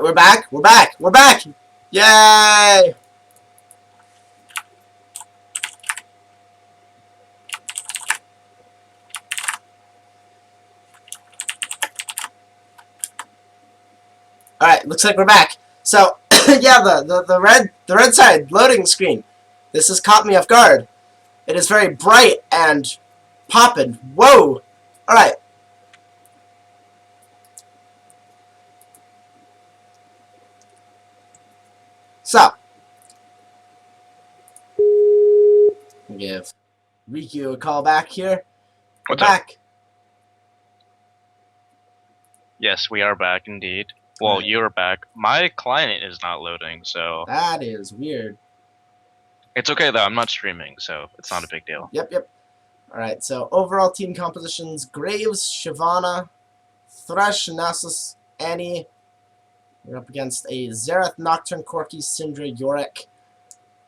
Alright, we're back. We're back. We're back. Yay! Alright, looks like we're back. So, yeah, the red side loading screen. This has caught me off guard. It is very bright and poppin'. Whoa! Alright. So, give Riku a call back here. We're back. Yes, we are back indeed. Well, right. You're back. My client is not loading, so... That is weird. It's okay, though. I'm not streaming, so it's not a big deal. Yep. Alright, so overall team compositions. Graves, Shyvana, Thresh, Nasus, Annie. We're up against a Xerath, Nocturne, Corki, Syndra, Yorick.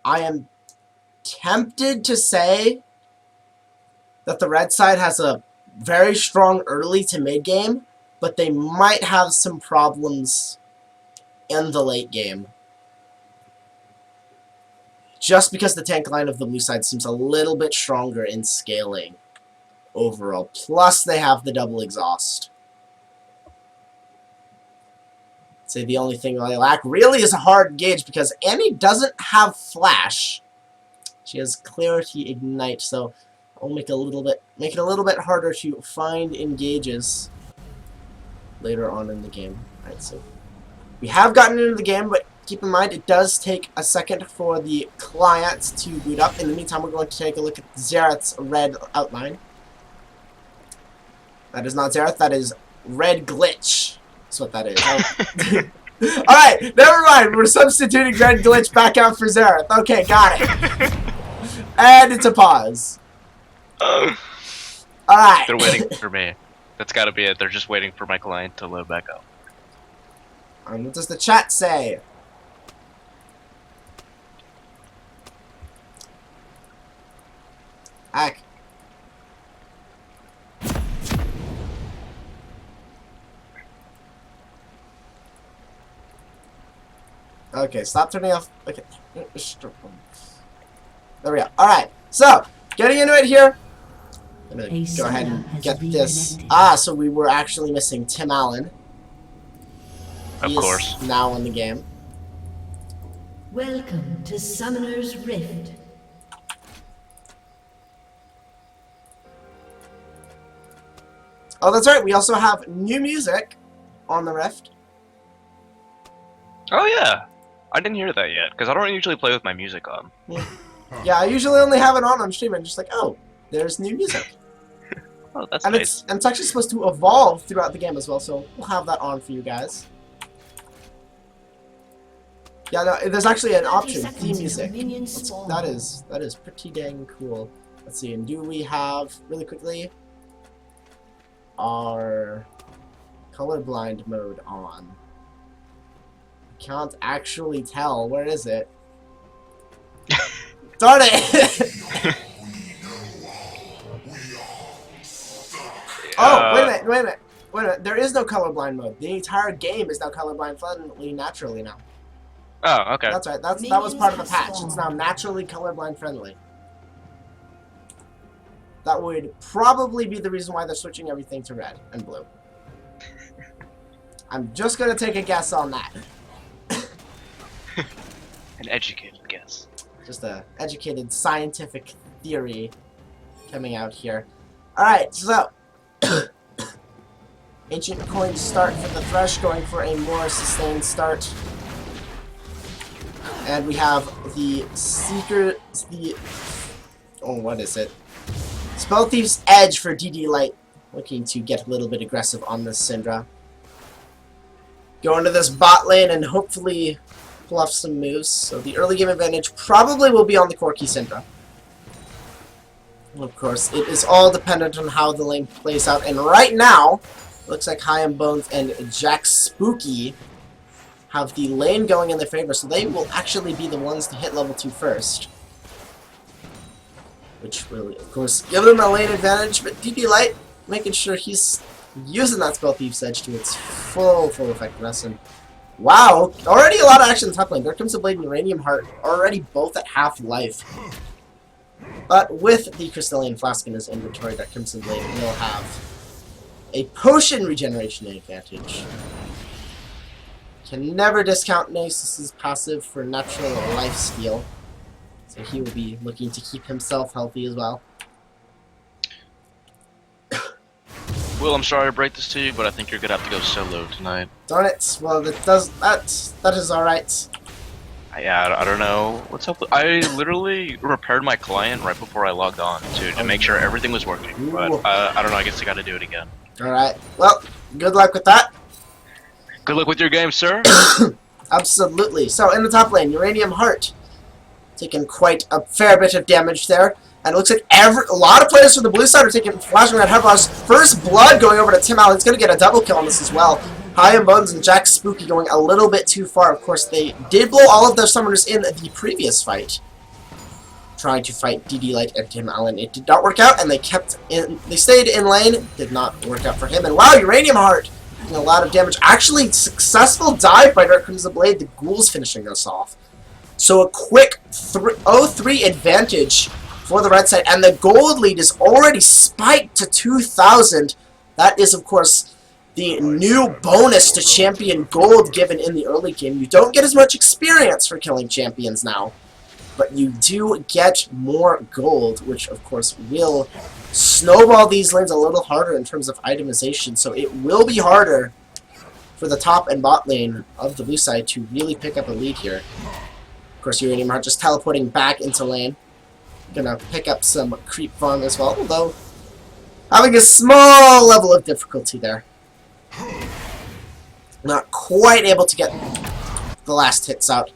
I am tempted to say that the red side has a very strong early to mid game, but they might have some problems in the late game. Just because the tank line of the blue side seems a little bit stronger in scaling overall. Plus they have the double exhaust. Say the only thing I lack really is a hard gauge because Annie doesn't have flash. She has clarity ignite, so I'll make it a little bit harder to find engages later on in the game. Alright, so we have gotten into the game, but keep in mind it does take a second for the client to boot up. In the meantime, we're going to take a look at Xerath's red outline. That is not Xerath, that is red glitch. That's what that is. Alright, never mind. We're substituting red glitch back out for Xerath. Okay, got it. And it's a pause. Alright. They're waiting for me. That's gotta be it. They're just waiting for my client to load back up. What does the chat say? Hack. Okay, stop turning off. Okay. There we go. Alright, so, getting into it here. I'm gonna go ahead and get this. Ah, so we were actually missing Tim Allen. Of course. He is now in the game. Welcome to Summoner's Rift. Oh, that's right. We also have new music on the Rift. Oh, yeah. I didn't hear that yet, because I don't usually play with my music on. Yeah, I usually only have it on stream and just like, oh, there's new music. Oh, that's and nice. It's actually supposed to evolve throughout the game as well, so we'll have that on for you guys. Yeah, no, there's actually an option, theme music. That is pretty dang cool. Let's see, and do we have, really quickly, our colorblind mode on? Can't actually tell. Where is it? Darn it! Oh, wait a minute. There is no colorblind mode. The entire game is now colorblind friendly naturally now. Oh, okay. That's right. That was part of the patch. It's now naturally colorblind friendly. That would probably be the reason why they're switching everything to red and blue. I'm just gonna take a guess on that. An educated guess. Just a educated scientific theory coming out here. Alright, so Ancient Coin start for the Thresh, going for a more sustained start. And we have the what is it? Spell Thief's Edge for DD Light, looking to get a little bit aggressive on this Syndra. Go into this bot lane and hopefully bluff some moves. So the early game advantage probably will be on the Corki Syndra. Of course, it is all dependent on how the lane plays out. And right now, looks like High and Bones and Jack Spooky have the lane going in their favor, so they will actually be the ones to hit level 2 first. Which will, of course, give them a lane advantage, but DD Light making sure he's using that Spell Thief's Edge to its full effectiveness and Wow, already a lot of action in top lane. There comes the Blade and Uranium Heart, already both at half life. But with the Crystalline Flask in his inventory, that Crimson Blade will have a potion regeneration advantage. Can never discount Nasus' passive for natural life steal. So he will be looking to keep himself healthy as well. Will, I'm sorry to break this to you, but I think you're gonna have to go solo tonight. Darn it. Well, that is alright. Yeah, I don't know what's up. I literally repaired my client right before I logged on to make sure everything was working. But I don't know. I guess I got to do it again. Alright. Well, good luck with that. Good luck with your game, sir. Absolutely. So, in the top lane, Uranium Heart taking quite a fair bit of damage there. And it looks like a lot of players from the blue side are taking Flashing Red Headbars. First blood going over to Tim Allen. He's going to get a double kill on this as well. High and Bones and Jack Spooky going a little bit too far. Of course, they did blow all of their summoners in the previous fight, trying to fight DD Light and Tim Allen. It did not work out, and they stayed in lane. Did not work out for him. And wow, Uranium Heart doing a lot of damage. Actually, successful dive by Dark Crimson Blade. The Ghouls finishing us off. So a quick 0-3 advantage for the red side, and the gold lead is already spiked to 2,000. That is, of course, the new bonus to champion gold given in the early game. You don't get as much experience for killing champions now, but you do get more gold, which, of course, will snowball these lanes a little harder in terms of itemization, so it will be harder for the top and bot lane of the blue side to really pick up a lead here. Of course, Uranium Heart just teleporting back into lane. Gonna pick up some creep farm as well, although having a small level of difficulty there. Not quite able to get the last hits out.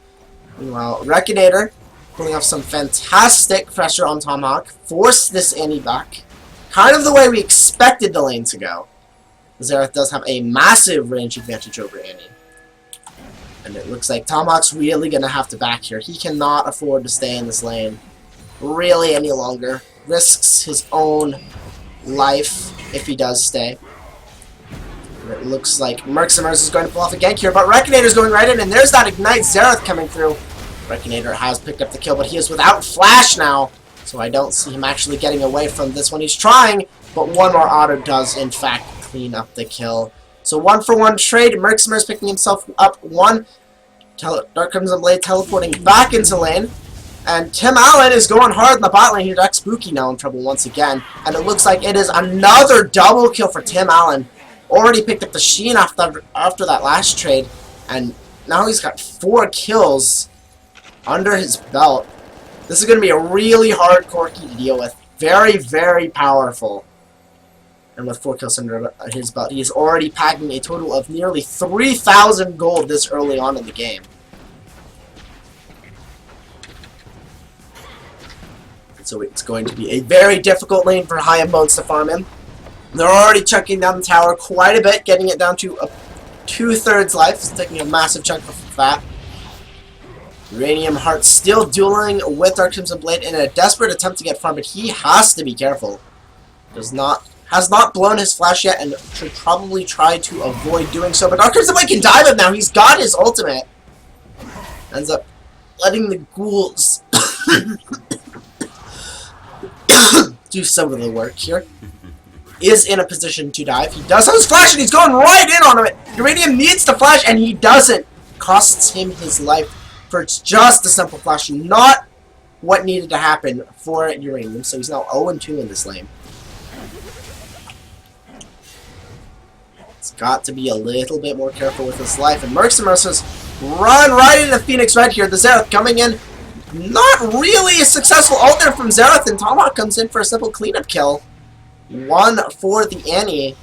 Meanwhile, Rekinator pulling off some fantastic pressure on Tomahawk, forced this Annie back. Kind of the way we expected the lane to go. Xerath does have a massive range advantage over Annie. And it looks like Tomahawk's really gonna have to back here. He cannot afford to stay in this lane really any longer. Risks his own life if he does stay. It looks like Merximers is going to pull off a gank here, but Rekinator's going right in, and there's that Ignite Xerath coming through. Rekinator has picked up the kill, but he is without Flash now, so I don't see him actually getting away from this one. He's trying, but one more auto does, in fact, clean up the kill. So 1-for-1 trade. Merximers picking himself up one. Dark Crimson Blade teleporting back into lane. And Tim Allen is going hard in the bot lane here. Jack Spooky now in trouble once again. And it looks like it is another double kill for Tim Allen. Already picked up the Sheen after that last trade. And now he's got 4 kills under his belt. This is going to be a really hard Corki to deal with. Very, very powerful. And with 4 kills under his belt, he is already packing a total of nearly 3,000 gold this early on in the game. So it's going to be a very difficult lane for High and Bones to farm in. They're already chunking down the tower quite a bit, getting it down to a 2/3 life. It's taking a massive chunk of that. Uranium Heart still dueling with Dark Crimson Blade in a desperate attempt to get farm, but he has to be careful. Has not blown his flash yet, and should probably try to avoid doing so. But Dark Crimson Blade can dive him now. He's got his ultimate. Ends up letting the ghouls do some of the work here. Is in a position to dive. He does have his flash, and he's going right in on him. Uranium needs to flash, and he doesn't. Costs him his life for just a simple flash. Not what needed to happen for Uranium. So he's now 0-2 in this lane. He's got to be a little bit more careful with his life. And Merximers run right into Phoenix Red here. The Xerath coming in. Not really a successful ult there from Xerath, and Tomahawk comes in for a simple cleanup kill. 1 for the Annie.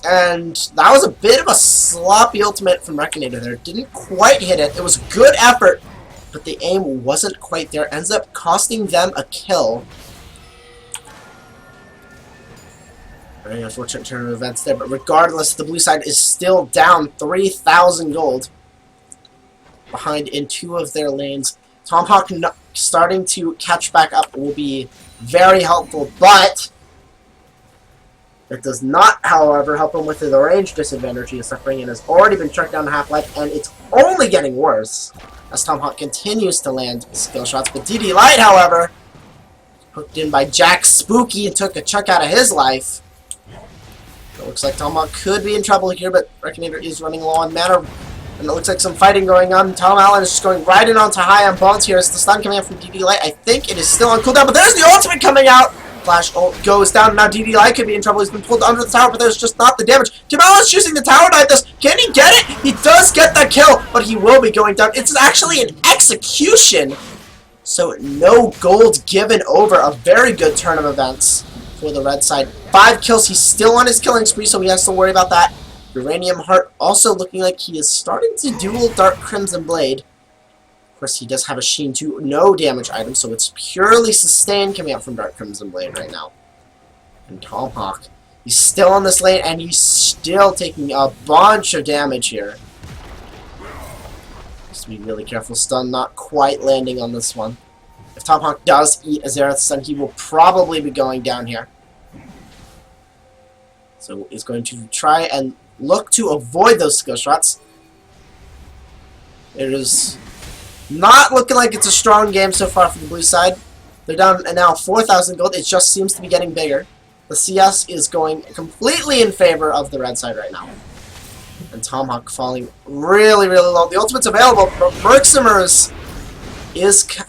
And that was a bit of a sloppy ultimate from Rekinator there. Didn't quite hit it. It was good effort, but the aim wasn't quite there. Ends up costing them a kill. Very unfortunate turn of events there, but regardless, the blue side is still down 3,000 gold behind in 2 of their lanes. Tomahawk starting to catch back up will be very helpful, but That does not, however, help him with the range disadvantage he is suffering and has already been struck down to half-life, and it's only getting worse as Tomahawk continues to land skill shots. But DD Light, however, hooked in by Jack Spooky and took a chunk out of his life. It looks like Tomahawk could be in trouble here, but Reconator is running low on mana, and it looks like some fighting going on. Tom Allen is just going right in onto high on bones here. It's the stun coming out from DD Light. I think it is still on cooldown, but there's the ultimate coming out! Flash ult goes down, and now DD Light could be in trouble. He's been pulled under the tower, but there's just not the damage. Tom Allen's choosing the tower dive this. Can he get it? He does get the kill, but he will be going down. It's actually an execution, so no gold given over. A very good turn of events for the red side. 5 kills. He's still on his killing spree, so he has to worry about that. Uranium Heart also looking like he is starting to duel Dark Crimson Blade. Of course, he does have a Sheen 2 no damage item, so it's purely sustained coming out from Dark Crimson Blade right now. And Tomahawk, he's still on this lane, and he's still taking a bunch of damage here. Just be really careful. Stun not quite landing on this one. If Tomahawk does eat a Zerath stun, he will probably be going down here. So he's going to try and look to avoid those skill shots. It is not looking like it's a strong game so far for the blue side. They're down now 4,000 gold. It just seems to be getting bigger. The CS is going completely in favor of the red side right now. And Tomahawk falling really, really low. The ultimate's available, but Merximers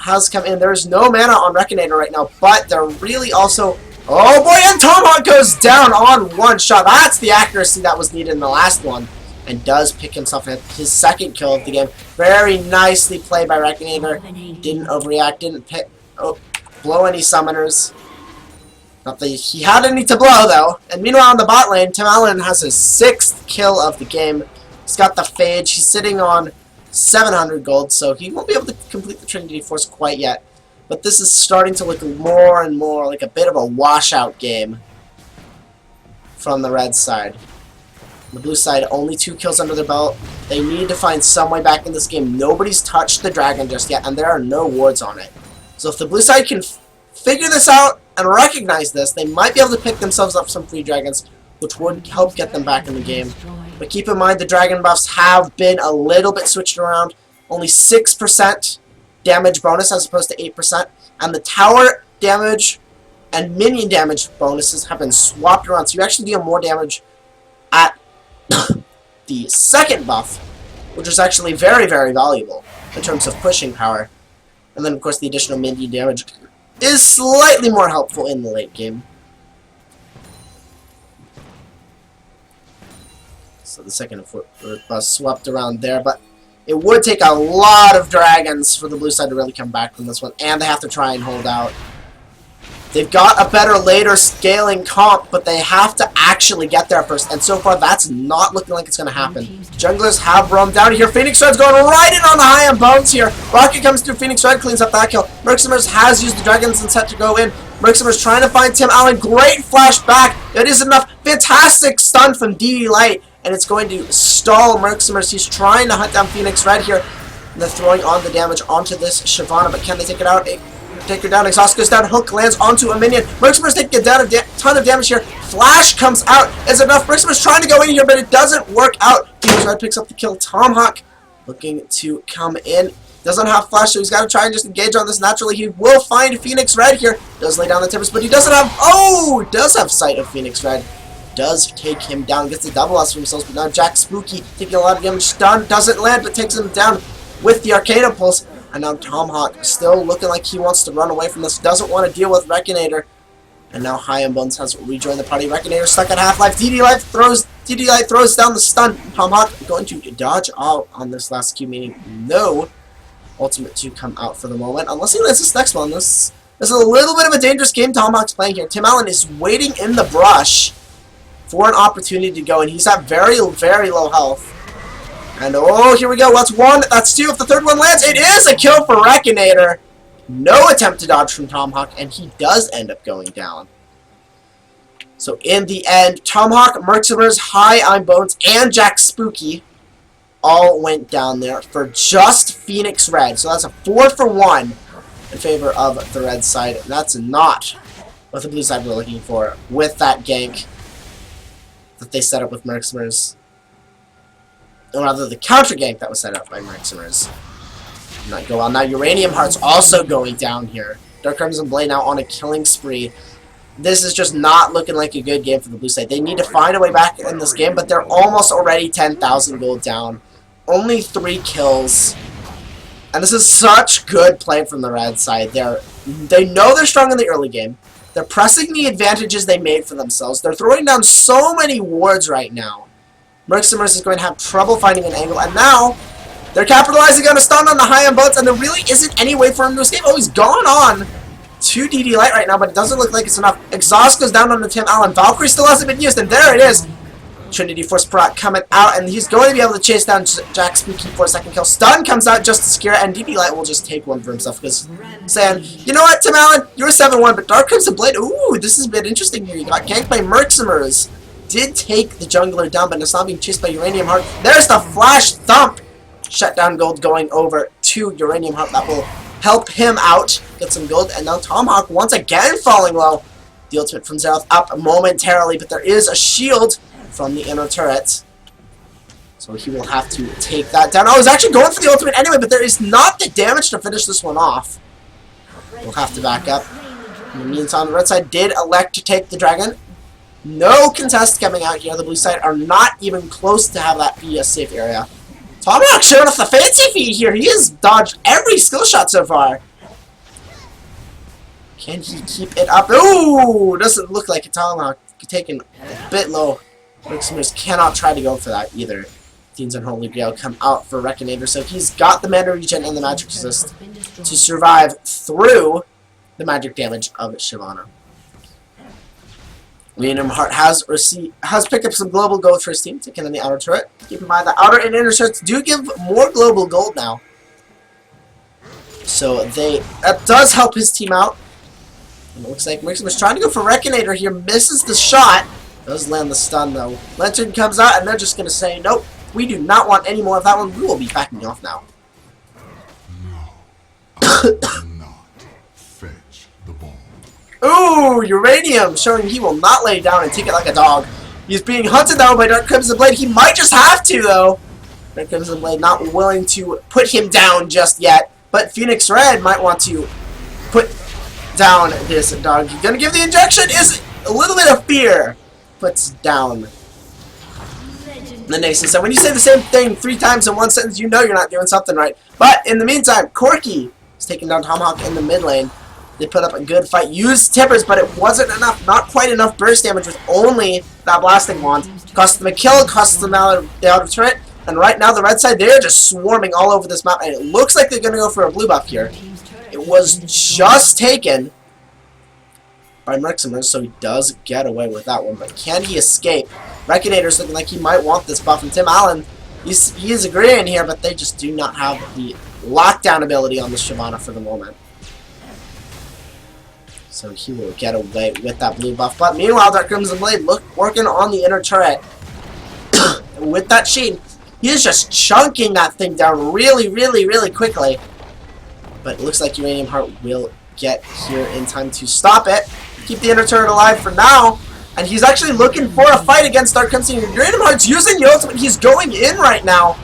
has come in. There's no mana on Reconator right now, but they're really also... Oh boy, and Tomahawk goes down on one shot. That's the accuracy that was needed in the last one. And does pick himself his second kill of the game. Very nicely played by Reconator. Didn't overreact, didn't blow any summoners. Not that he had any to blow, though. And meanwhile, on the bot lane, Tim Allen has his 6th kill of the game. He's got the Phage. He's sitting on 700 gold, so he won't be able to complete the Trinity Force quite yet. But this is starting to look more and more like a bit of a washout game from the red side. The blue side, only 2 kills under their belt. They need to find some way back in this game. Nobody's touched the dragon just yet, and there are no wards on it. So if the blue side can figure this out and recognize this, they might be able to pick themselves up some free dragons, which would help get them back in the game. But keep in mind, the dragon buffs have been a little bit switched around. Only 6% damage bonus as opposed to 8%, and the tower damage and minion damage bonuses have been swapped around, so you actually deal more damage at the second buff, which is actually very, very valuable in terms of pushing power. And then, of course, the additional minion damage is slightly more helpful in the late game. So the second buff swapped around there, but it would take a lot of dragons for the blue side to really come back from this one, and they have to try and hold out. They've got a better later scaling comp, but they have to actually get there first, and so far that's not looking like it's going to happen. Junglers have roamed down here. Phoenix Red's going right in on the high end bones here. Rocket comes through. Phoenix Red cleans up that kill. Merximers has used the dragons and set to go in. Merximers trying to find Tim Allen. Great flash back. It is enough. Fantastic stun from DD Light. And it's going to stall Merximers. He's trying to hunt down Phoenix Red here. And they're throwing on the damage onto this Shyvana, but can they take it out? Take her down. Exhaust goes down. Hook lands onto a minion. Merximers taking a ton of damage here. Flash comes out. Is enough. Merximers trying to go in here, but it doesn't work out. Phoenix Red picks up the kill. Tomahawk looking to come in. Doesn't have flash, so he's got to try and just engage on this naturally. He will find Phoenix Red here. Does lay down the Tempest, but he doesn't have... Oh! Does have sight of Phoenix Red. Does take him down. Gets the double S for himself, but now Jack Spooky taking a lot of damage. Stun doesn't land, but takes him down with the Arcana Pulse. And now Tomahawk still looking like he wants to run away from this. Doesn't want to deal with Reconator. And now High and Bones has rejoined the party. Reconator stuck at half-life. DD Light throws down the stun. Tomahawk going to dodge out on this last Q, meaning no ultimate to come out for the moment. Unless he lands this next one. This is a little bit of a dangerous game Tomahawk's playing here. Tim Allen is waiting in the brush for an opportunity to go, and he's at very, very low health. And oh, here we go. That's 1. That's 2. If the third one lands, it is a kill for Reconator. No attempt to dodge from Tomahawk, and he does end up going down. So in the end, Tomahawk, Merximers, High Iron Bones, and Jack Spooky all went down there for just Phoenix Red. So that's a 4-for-1 in favor of the red side. And that's not what the blue side were looking for with that gank. that they set up with Merximers. Or rather, the counter gank that was set up by Merximers. Not go well. Now Uranium Heart's also going down here. Dark Crimson Blade now on a killing spree. This is just not looking like a good game for the blue side. They need to find a way back in this game, but they're almost already 10,000 gold down. Only 3 kills. And this is such good play from the red side. They know they're strong in the early game. They're pressing the advantages they made for themselves. They're throwing down so many wards right now. Merximers is going to have trouble finding an angle, and now they're capitalizing on a stun on the high-end boats, and there really isn't any way for him to escape. Oh, he's gone on 2 DD Light right now, but it doesn't look like it's enough. Exhaust goes down on the Tim Allen. Valkyrie still hasn't been used, and there it is. Trinity Force Proc coming out, and he's going to be able to chase down Jack Spooky for a second kill. Stun comes out just to secure it, and DD Light will just take one for himself, because saying, you know what, Tim Allen, you're 7-1, but Dark Crimson Blade, ooh, this has been interesting here. You got ganked by Merximers. Did take the jungler down, but it's not being chased by Uranium Heart. There's the Flash Thump! Shutdown gold going over to Uranium Heart. That will help him out, get some gold, and now Tomahawk once again falling low. The ultimate from Zeroth up momentarily, but there is a shield from the inner turret. So he will have to take that down. Oh, he's actually going for the ultimate anyway, but there is not the damage to finish this one off. We'll have to back up. In the meantime, the red side did elect to take the dragon. No contest coming out here. The blue side are not even close to have that be a safe area. Tomahawk showing off the fancy feet here. He has dodged every skill shot so far. Can he keep it up? Ooh! Doesn't look like a Tomahawk taken a bit low. Merximers cannot try to go for that either. Dean's Unholy Grail come out for Reconator, so he's got the mana regen and the magic resist to survive through the magic damage of Shyvana. Uranium Heart has picked up some global gold for his team, taking in the outer turret. Keep in mind the outer and inner turrets do give more global gold now. So that does help his team out. And it looks like Merximers trying to go for Reconator here, misses the shot. Does land the stun though. Lantern comes out and they're just going to say, nope, we do not want any more of that one. We will be backing off now. No, I will not fetch the ball. Ooh, Uranium showing he will not lay down and take it like a dog. He's being hunted down by Dark Crimson Blade. He might just have to though. Dark Crimson Blade not willing to put him down just yet. But Phoenix Red might want to put down this dog. He's going to give the injection. Is a little bit of fear. Puts down the Nason. So when you say the same thing 3 times in one sentence, you know you're not doing something right. But in the meantime, Corky is taking down Tomahawk in the mid lane. They put up a good fight, used tippers, but it wasn't enough. Not quite enough burst damage with only that blasting wand. Cost them a kill, cost them out of turret. And right now, the red side, they're just swarming all over this map. And it looks like they're going to go for a blue buff here. It was just taken by Merximers, so he does get away with that one. But can he escape? Reconator's looking like he might want this buff. And Tim Allen, he is agreeing here, but they just do not have the lockdown ability on the Shyvana for the moment. So he will get away with that blue buff. But meanwhile, Dark Crimson Blade working on the inner turret. With that sheen, he is just chunking that thing down really, really, really quickly. But it looks like Uranium Heart will get here in time to stop it. Keep the inner turret alive for now. And he's actually looking for a fight against Dark Crimson. Uranium Heart's using the ultimate. He's going in right now.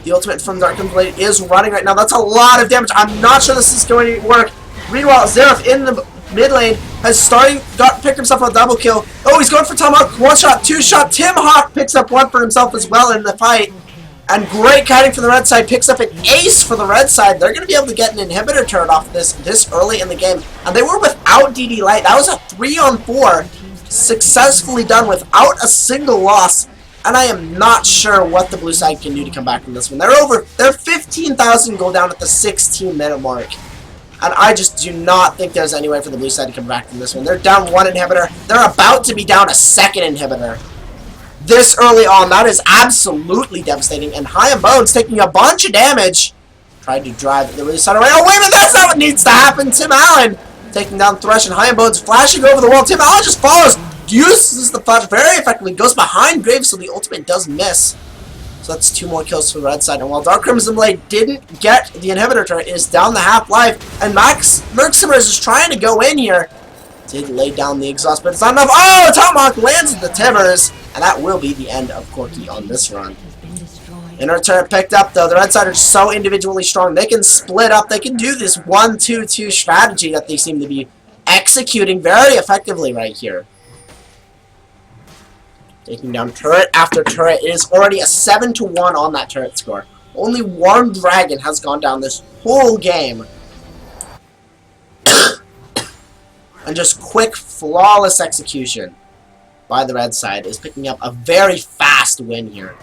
The ultimate from Dark Crimson Blade is running right now. That's a lot of damage. I'm not sure this is going to work. Meanwhile, Zeroth in the mid lane has picked himself a double kill. Oh, he's going for Tomahawk. 1 shot, 2 shot. Tim Hawk picks up 1 for himself as well in the fight. And great kiting for the red side. Picks up an ace for the red side. They're going to be able to get an inhibitor turret off this early in the game. And they were without DD Light. That was a 3-on-4. Successfully done without a single loss. And I am not sure what the blue side can do to come back from this one. They're 15,000 gold down at the 16-minute mark. And I just do not think there's any way for the blue side to come back from this one. They're down 1 inhibitor. They're about to be down a 2nd inhibitor. This early on, that is absolutely devastating. And High and Bones taking a bunch of damage. Tried to drive the really side away. Oh, wait a minute, that's not what needs to happen. Tim Allen taking down Thresh and High and Bones flashing over the wall. Tim Allen just follows. Uses the flash very effectively. Goes behind Graves, so the ultimate does miss. So that's 2 more kills for the red side. And while Dark Crimson Blade didn't get the inhibitor turret, it is down the half-life. And Merximers is trying to go in here. Did lay down the exhaust, but it's not enough. Oh, Tomahawk lands the timbers, and that will be the end of Corky on this run. Inner turret picked up, though. The red side are so individually strong. They can split up. They can do this 1-2-2 strategy that they seem to be executing very effectively right here. Taking down turret after turret. It is already a 7-1 on that turret score. Only one dragon has gone down this whole game. And just quick, flawless execution by the red side is picking up a very fast win here.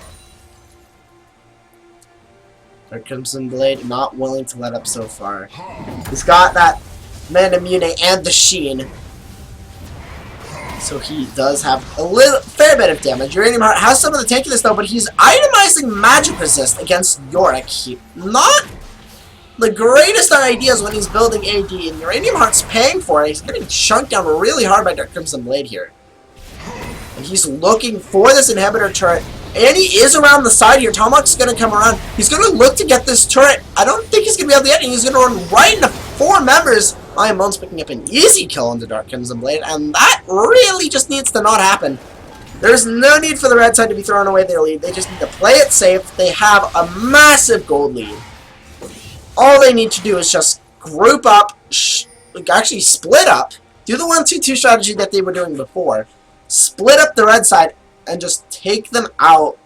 Dark Crimson Blade not willing to let up so far. He's got that Mana Mune and the Sheen. So he does have a fair bit of damage. Uranium Heart has some of the tankiness though, but he's itemizing magic resist against Yorick. Not the greatest ideas when he's building AD, and Uranium Heart's paying for it. He's getting chunked down really hard by Dark Crimson Blade here. And he's looking for this inhibitor turret. And he is around the side here. Tomahawk's going to come around. He's going to look to get this turret. I don't think he's going to be able to get it. He's going to run right into 4 members. Iron Bone's picking up an easy kill on the Dark Crimson Blade, and that really just needs to not happen. There's no need for the red side to be throwing away their lead. They just need to play it safe. They have a massive gold lead. All they need to do is just group up, actually split up, do the 1-2-2 strategy that they were doing before, split up the red side, and just take them out.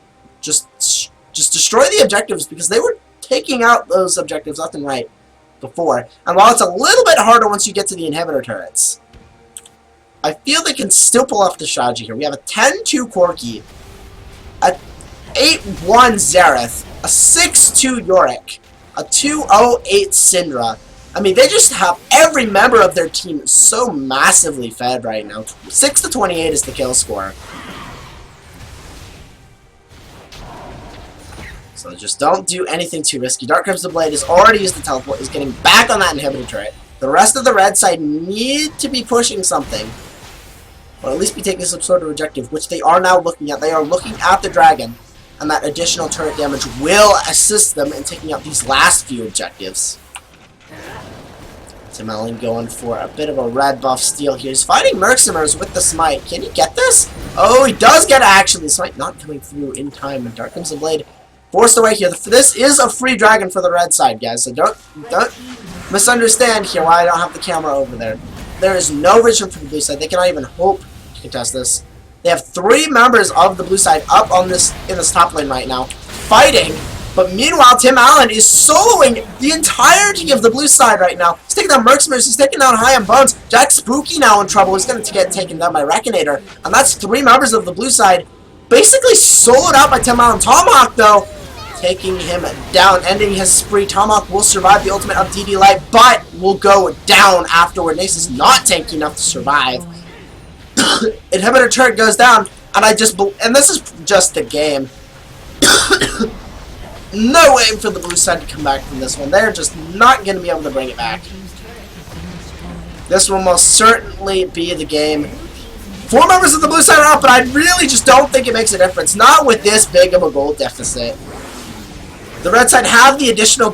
Just destroy the objectives, because they were taking out those objectives left and right before. And while it's a little bit harder once you get to the inhibitor turrets, I feel they can still pull off the strategy here. We have a 10-2 Corky, a 8-1 Zareth, a 6-2 Yorick, a 2-0-8 Syndra. I mean, they just have every member of their team so massively fed right now. 6-28 is the kill score. So just don't do anything too risky. Dark Crimson Blade has already used the teleport, is getting back on that inhibitor turret. The rest of the red side need to be pushing something, or at least be taking some sort of objective, which they are now looking at. They are looking at the dragon, and that additional turret damage will assist them in taking out these last few objectives. Tim Allen going for a bit of a red buff steal here. He's fighting Merceners with the smite. Can he get this? Oh, he does get it, actually. The smite not coming through in time, and Dark Crimson Blade forced away here. This is a free dragon for the red side, guys, so don't misunderstand here why I don't have the camera over there. There is no vision for the blue side. They cannot even hope to contest this. They have 3 members of the blue side up on this in this top lane right now, fighting. But meanwhile, Tim Allen is soloing the entirety of the blue side right now. He's taking down Mercenaries, he's taking down High and Bones. Jack Spooky now in trouble. He's going to get taken down by Reckonator. And that's 3 members of the blue side basically soloed out by Tim Allen. Tomahawk, though, taking him down, ending his spree. Tomahawk will survive the ultimate of DD Light, but will go down afterward. Nace is not tanky enough to survive. Inhibitor turret goes down, and and this is just the game. No way for the blue side to come back from this one. They're just not going to be able to bring it back. This will most certainly be the game. 4 members of the blue side are up, but I really just don't think it makes a difference. Not with this big of a gold deficit. The red side have the additional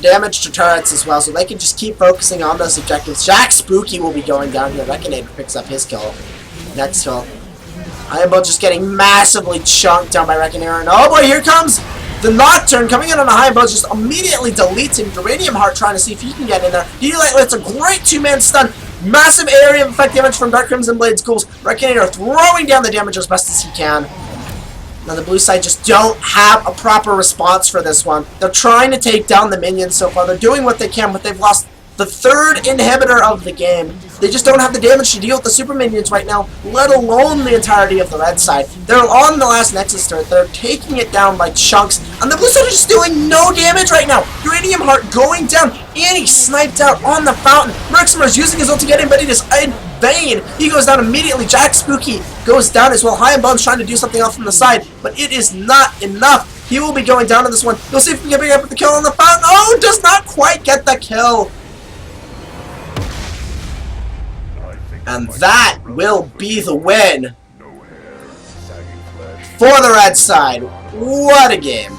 damage to turrets as well, so they can just keep focusing on those objectives. Jack Spooky will be going down here. Reckonator picks up his kill. Next kill. Ironbow just getting massively chunked down by Reckonator. And oh boy, here comes the Nocturne coming in on a high bow, just immediately deletes him. Uranium Heart trying to see if he can get in there. It's a great 2-man stun. Massive area of effect damage from Dark Crimson Blade's ghouls. Reckonator throwing down the damage as best as he can. Now the blue side just don't have a proper response for this one. They're trying to take down the minions so far. They're doing what they can, but they've lost the 3rd inhibitor of the game. They just don't have the damage to deal with the super minions right now, let alone the entirety of the red side. They're on the last Nexus turret. They're taking it down by chunks, and the blue side is just doing no damage right now. Uranium Heart going down, and he sniped out on the fountain. Mercimers using his ult to get in, but it is in vain. He goes down immediately. Jack Spooky goes down as well. High and Bones trying to do something off from the side, but it is not enough. He will be going down on this one. We'll see if we can pick up the kill on the fountain. Oh, does not quite get the kill. And that will be the win for the red side. What a game.